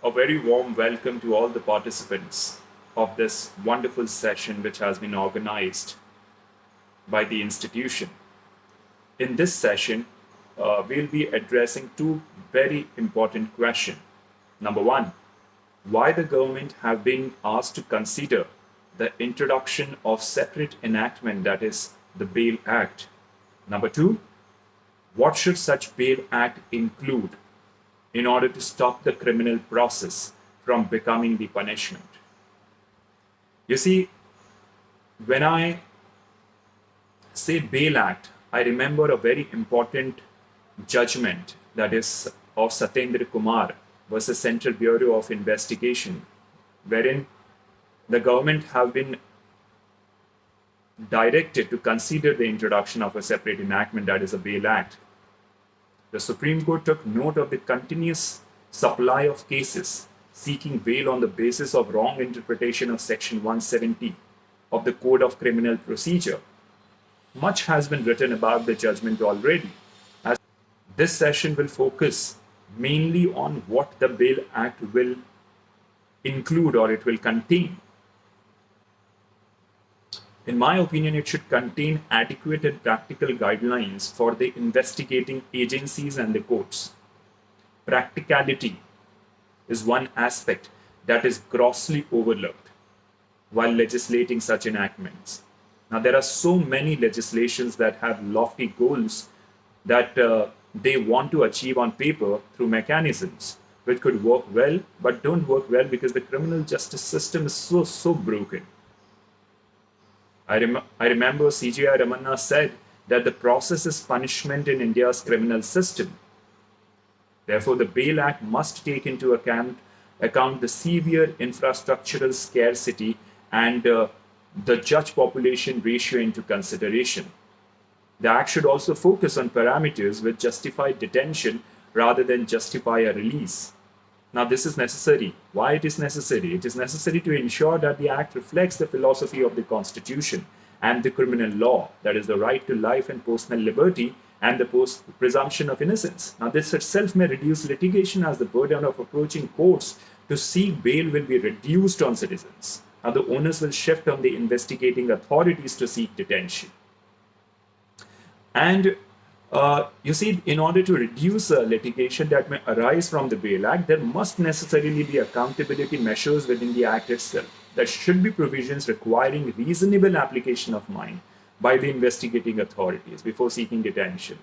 A very warm welcome to all the participants of this wonderful session which has been organized by the institution. In this session, we'll be addressing two very important questions. Number one, why the government have been asked to consider the introduction of separate enactment, that is the Bail Act. Number two, what should such Bail Act include in order to stop the criminal process from becoming the punishment? You see, when I say Bail Act, I remember a very important judgment, that is of Satyendra Kumar versus Central Bureau of Investigation, wherein the government have been directed to consider the introduction of a separate enactment, that is a Bail Act. The Supreme Court took note of the continuous supply of cases seeking bail on the basis of wrong interpretation of Section 170 of the Code of Criminal Procedure. Much has been written about the judgment already. As this session will focus mainly on what the Bail Act will include or it will contain. In my opinion, it should contain adequate and practical guidelines for the investigating agencies and the courts. Practicality is one aspect that is grossly overlooked while legislating such enactments. Now, there are so many legislations that have lofty goals that they want to achieve on paper through mechanisms which could work well, but don't work well because the criminal justice system is so broken. I remember C.J.I. Ramanna said that the process is punishment in India's criminal system. Therefore, the Bail Act must take into account the severe infrastructural scarcity and the judge population ratio into consideration. The Act should also focus on parameters which justify detention rather than justify a release. Now, this is necessary. Why it is necessary? It is necessary to ensure that the Act reflects the philosophy of the Constitution and the criminal law, that is the right to life and personal liberty and the presumption of innocence. Now, this itself may reduce litigation, as the burden of approaching courts to seek bail will be reduced on citizens. Now, the onus will shift on the investigating authorities to seek detention. And you see, in order to reduce litigation that may arise from the Bail Act, there must necessarily be accountability measures within the Act itself. There should be provisions requiring reasonable application of mind by the investigating authorities before seeking detention.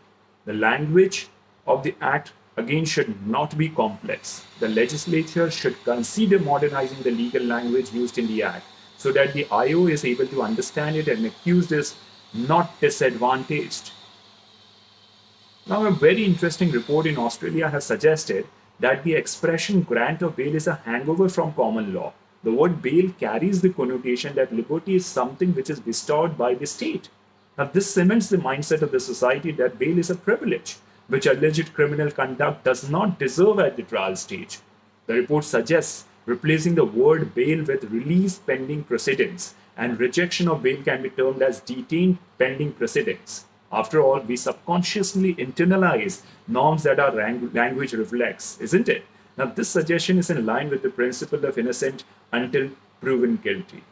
The language of the Act, again, should not be complex. The legislature should consider modernizing the legal language used in the Act so that the IO is able to understand it and accused is not disadvantaged. Now, a very interesting report in Australia has suggested that the expression grant of bail is a hangover from common law. The word bail carries the connotation that liberty is something which is bestowed by the state. Now, this cements the mindset of the society that bail is a privilege, which alleged criminal conduct does not deserve at the trial stage. The report suggests replacing the word bail with release pending proceedings, and rejection of bail can be termed as detained pending proceedings. After all, we subconsciously internalize norms that our language reflects, isn't it? Now, this suggestion is in line with the principle of innocent until proven guilty.